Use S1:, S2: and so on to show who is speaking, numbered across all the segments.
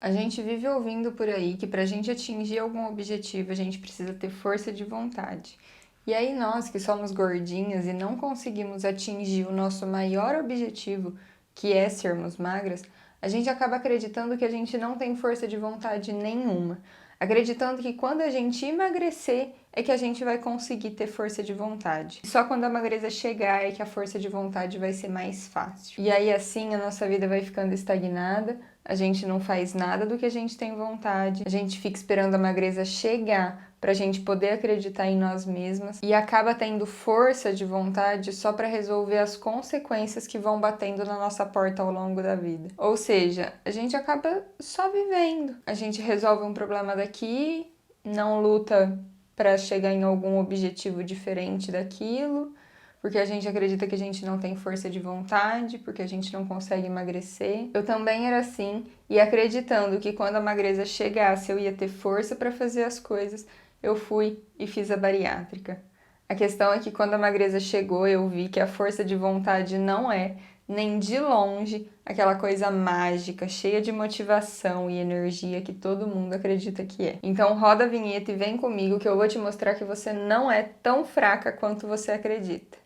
S1: A gente vive ouvindo por aí que para a gente atingir algum objetivo a gente precisa ter força de vontade. E aí nós que somos gordinhas e não conseguimos atingir o nosso maior objetivo, que é sermos magras, a gente acaba acreditando que a gente não tem força de vontade nenhuma. Acreditando que quando a gente emagrecer é que a gente vai conseguir ter força de vontade. Só quando a magreza chegar é que a força de vontade vai ser mais fácil. E aí assim a nossa vida vai ficando estagnada, a gente não faz nada do que a gente tem vontade, a gente fica esperando a magreza chegar pra gente poder acreditar em nós mesmas e acaba tendo força de vontade só para resolver as consequências que vão batendo na nossa porta ao longo da vida. Ou seja, a gente acaba só vivendo. A gente resolve um problema daqui, não luta para chegar em algum objetivo diferente daquilo, porque a gente acredita que a gente não tem força de vontade, porque a gente não consegue emagrecer. Eu também era assim, e acreditando que quando a magreza chegasse eu ia ter força para fazer as coisas, eu fui e fiz a bariátrica. A questão é que quando a magreza chegou, eu vi que a força de vontade não é, nem de longe, aquela coisa mágica, cheia de motivação e energia que todo mundo acredita que é. Então roda a vinheta e vem comigo que eu vou te mostrar que você não é tão fraca quanto você acredita.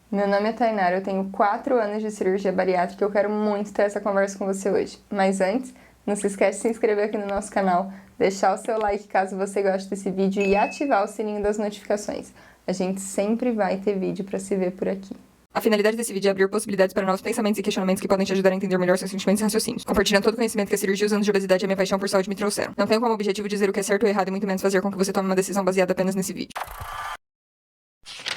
S1: Meu nome é Tainara, eu tenho 4 anos de cirurgia bariátrica e eu quero muito ter essa conversa com você hoje. Mas antes, não se esquece de se inscrever aqui no nosso canal, deixar o seu like caso você goste desse vídeo e ativar o sininho das notificações. A gente sempre vai ter vídeo para se ver por aqui.
S2: A finalidade desse vídeo é abrir possibilidades para novos pensamentos e questionamentos que podem te ajudar a entender melhor seus sentimentos e raciocínios, compartilhando todo o conhecimento que a cirurgia e os anos de obesidade e a minha paixão por saúde me trouxeram. Não tenho como objetivo dizer o que é certo ou errado e muito menos fazer com que você tome uma decisão baseada apenas nesse vídeo.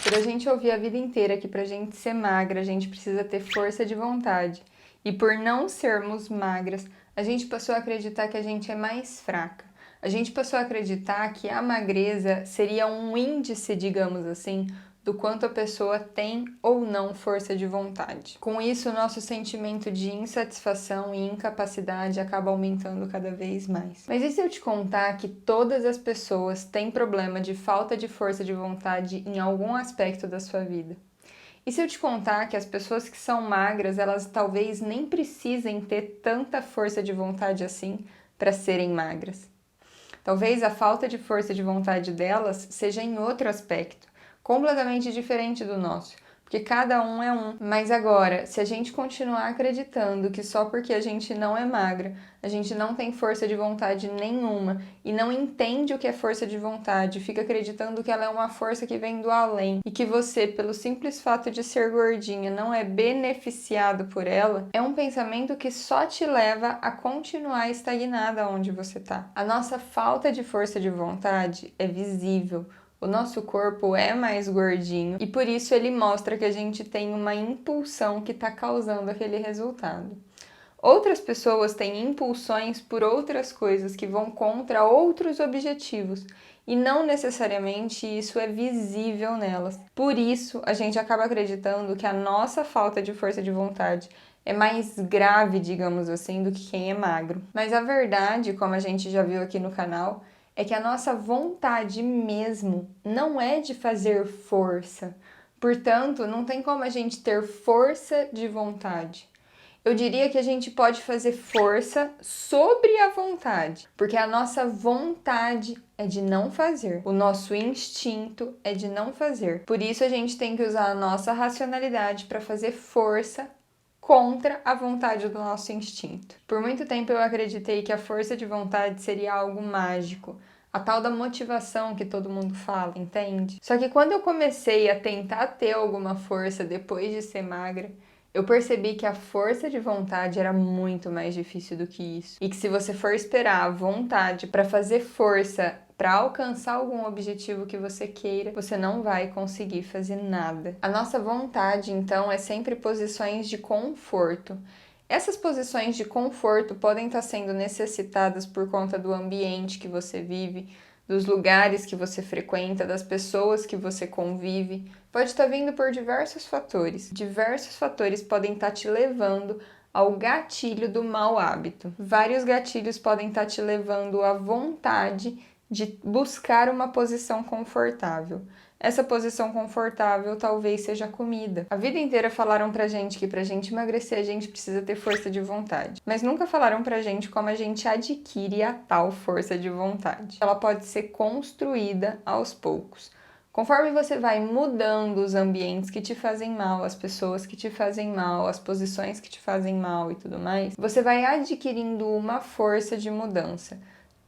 S1: Por a gente ouvir a vida inteira que pra gente ser magra, a gente precisa ter força de vontade. E por não sermos magras, a gente passou a acreditar que a gente é mais fraca. A gente passou a acreditar que a magreza seria um índice, digamos assim, do quanto a pessoa tem ou não força de vontade. Com isso, o nosso sentimento de insatisfação e incapacidade acaba aumentando cada vez mais. Mas e se eu te contar que todas as pessoas têm problema de falta de força de vontade em algum aspecto da sua vida? E se eu te contar que as pessoas que são magras, elas talvez nem precisem ter tanta força de vontade assim para serem magras? Talvez a falta de força de vontade delas seja em outro aspecto, completamente diferente do nosso, porque cada um é um. Mas agora, se a gente continuar acreditando que só porque a gente não é magra, a gente não tem força de vontade nenhuma e não entende o que é força de vontade, fica acreditando que ela é uma força que vem do além e que você, pelo simples fato de ser gordinha, não é beneficiado por ela, é um pensamento que só te leva a continuar estagnada onde você está. A nossa falta de força de vontade é visível. O nosso corpo é mais gordinho e por isso ele mostra que a gente tem uma impulsão que está causando aquele resultado. Outras pessoas têm impulsões por outras coisas que vão contra outros objetivos e não necessariamente isso é visível nelas. Por isso, a gente acaba acreditando que a nossa falta de força de vontade é mais grave, digamos assim, do que quem é magro. Mas a verdade, como a gente já viu aqui no canal, é que a nossa vontade mesmo não é de fazer força. Portanto, não tem como a gente ter força de vontade. Eu diria que a gente pode fazer força sobre a vontade, porque a nossa vontade é de não fazer, o nosso instinto é de não fazer. Por isso a gente tem que usar a nossa racionalidade para fazer força contra a vontade do nosso instinto. Por muito tempo eu acreditei que a força de vontade seria algo mágico, a tal da motivação que todo mundo fala, entende? Só que quando eu comecei a tentar ter alguma força depois de ser magra, eu percebi que a força de vontade era muito mais difícil do que isso. E que se você for esperar a vontade para fazer força para alcançar algum objetivo que você queira, você não vai conseguir fazer nada. A nossa vontade, então, é sempre posições de conforto. Essas posições de conforto podem estar sendo necessitadas por conta do ambiente que você vive, dos lugares que você frequenta, das pessoas que você convive. Pode estar vindo por diversos fatores. Diversos fatores podem estar te levando ao gatilho do mau hábito. Vários gatilhos podem estar te levando à vontade de buscar uma posição confortável. Essa posição confortável talvez seja a comida. A vida inteira falaram pra gente que pra gente emagrecer a gente precisa ter força de vontade. Mas nunca falaram pra gente como a gente adquire a tal força de vontade. Ela pode ser construída aos poucos. Conforme você vai mudando os ambientes que te fazem mal, as pessoas que te fazem mal, as posições que te fazem mal e tudo mais, você vai adquirindo uma força de mudança.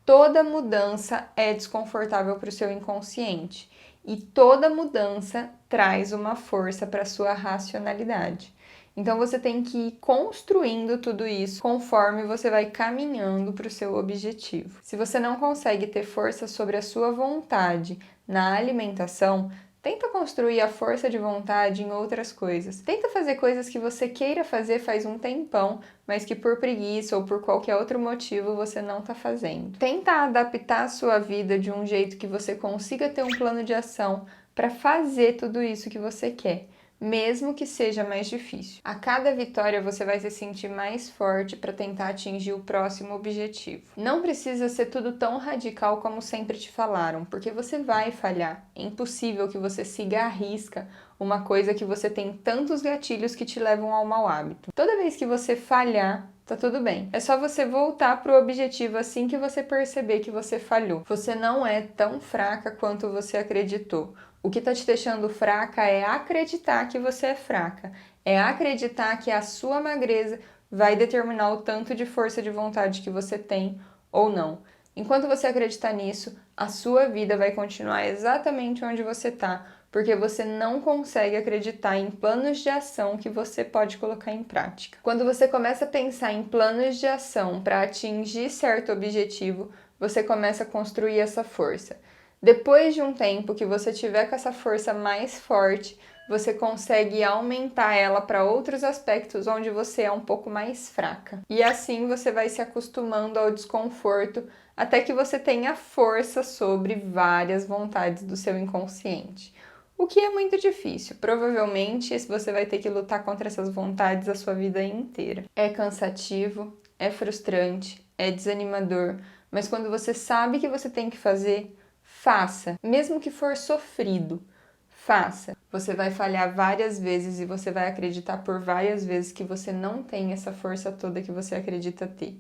S1: Toda mudança é desconfortável para o seu inconsciente e toda mudança traz uma força para a sua racionalidade. Então você tem que ir construindo tudo isso conforme você vai caminhando para o seu objetivo. Se você não consegue ter força sobre a sua vontade na alimentação, tenta construir a força de vontade em outras coisas. Tenta fazer coisas que você queira fazer faz um tempão, mas que por preguiça ou por qualquer outro motivo você não está fazendo. Tenta adaptar a sua vida de um jeito que você consiga ter um plano de ação para fazer tudo isso que você quer, mesmo que seja mais difícil. A cada vitória você vai se sentir mais forte para tentar atingir o próximo objetivo. Não precisa ser tudo tão radical como sempre te falaram, porque você vai falhar. É impossível que você siga à risca uma coisa que você tem tantos gatilhos que te levam ao mau hábito. Toda vez que você falhar, tá tudo bem. É só você voltar pro objetivo assim que você perceber que você falhou. Você não é tão fraca quanto você acreditou. O que tá te deixando fraca é acreditar que você é fraca. É acreditar que a sua magreza vai determinar o tanto de força de vontade que você tem ou não. Enquanto você acreditar nisso, a sua vida vai continuar exatamente onde você tá, porque você não consegue acreditar em planos de ação que você pode colocar em prática. Quando você começa a pensar em planos de ação para atingir certo objetivo, você começa a construir essa força. Depois de um tempo que você tiver com essa força mais forte, você consegue aumentar ela para outros aspectos onde você é um pouco mais fraca. E assim você vai se acostumando ao desconforto até que você tenha força sobre várias vontades do seu inconsciente. O que é muito difícil. Provavelmente você vai ter que lutar contra essas vontades a sua vida inteira. É cansativo, é frustrante, é desanimador, mas quando você sabe que você tem que fazer, faça. Mesmo que for sofrido, faça. Você vai falhar várias vezes e você vai acreditar por várias vezes que você não tem essa força toda que você acredita ter.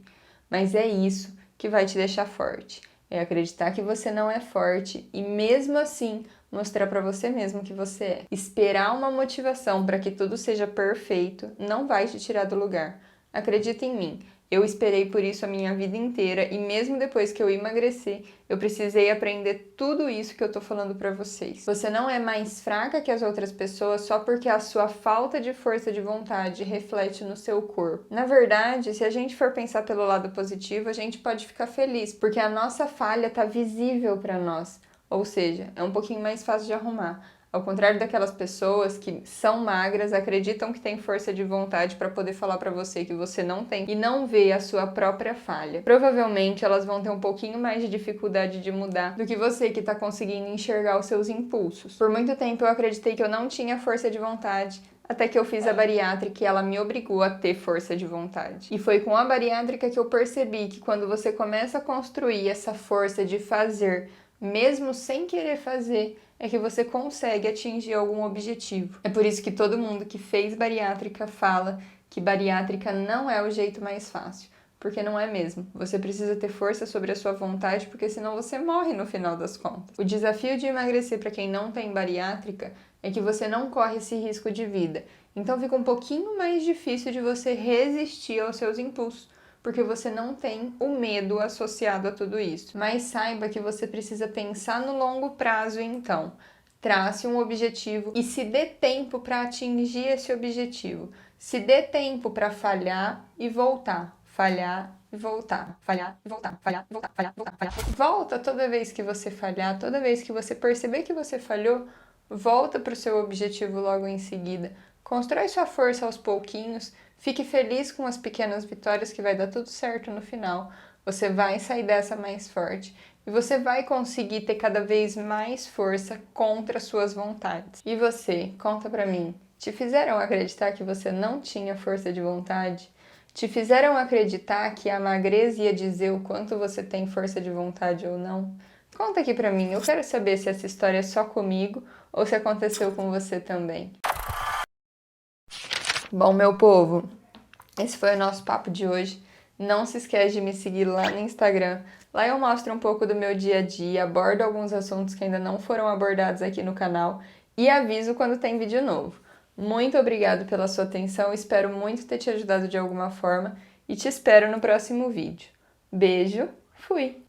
S1: Mas é isso que vai te deixar forte. É acreditar que você não é forte e mesmo assim mostrar para você mesmo que você é. Esperar uma motivação para que tudo seja perfeito não vai te tirar do lugar. Acredita em mim. Eu esperei por isso a minha vida inteira e mesmo depois que eu emagreci, eu precisei aprender tudo isso que eu tô falando pra vocês. Você não é mais fraca que as outras pessoas só porque a sua falta de força de vontade reflete no seu corpo. Na verdade, se a gente for pensar pelo lado positivo, a gente pode ficar feliz, porque a nossa falha tá visível pra nós. Ou seja, é um pouquinho mais fácil de arrumar. Ao contrário daquelas pessoas que são magras, acreditam que têm força de vontade para poder falar para você que você não tem e não vê a sua própria falha. Provavelmente elas vão ter um pouquinho mais de dificuldade de mudar do que você que está conseguindo enxergar os seus impulsos. Por muito tempo eu acreditei que eu não tinha força de vontade, até que eu fiz a bariátrica e ela me obrigou a ter força de vontade. E foi com a bariátrica que eu percebi que quando você começa a construir essa força de fazer, mesmo sem querer fazer, é que você consegue atingir algum objetivo. É por isso que todo mundo que fez bariátrica fala que bariátrica não é o jeito mais fácil, porque não é mesmo. Você precisa ter força sobre a sua vontade, porque senão você morre no final das contas. O desafio de emagrecer para quem não tem bariátrica é que você não corre esse risco de vida. Então fica um pouquinho mais difícil de você resistir aos seus impulsos, porque você não tem o medo associado a tudo isso. Mas saiba que você precisa pensar no longo prazo então. Trace um objetivo e se dê tempo para atingir esse objetivo. Se dê tempo para falhar e voltar. Falhar e voltar. Falhar e voltar. Falhar e voltar. Falhar e voltar. Falhar. Volta toda vez que você falhar, toda vez que você perceber que você falhou, volta para o seu objetivo logo em seguida. Constrói sua força aos pouquinhos. Fique feliz com as pequenas vitórias que vai dar tudo certo no final. Você vai sair dessa mais forte. e você vai conseguir ter cada vez mais força contra suas vontades. E você, conta pra mim, te fizeram acreditar que você não tinha força de vontade? Te fizeram acreditar que a magreza ia dizer o quanto você tem força de vontade ou não? Conta aqui pra mim, eu quero saber se essa história é só comigo ou se aconteceu com você também. Bom, meu povo, esse foi o nosso papo de hoje. Não se esquece de me seguir lá no Instagram. Lá eu mostro um pouco do meu dia a dia, abordo alguns assuntos que ainda não foram abordados aqui no canal e aviso quando tem vídeo novo. Muito obrigado pela sua atenção, espero muito ter te ajudado de alguma forma e te espero no próximo vídeo. Beijo, fui!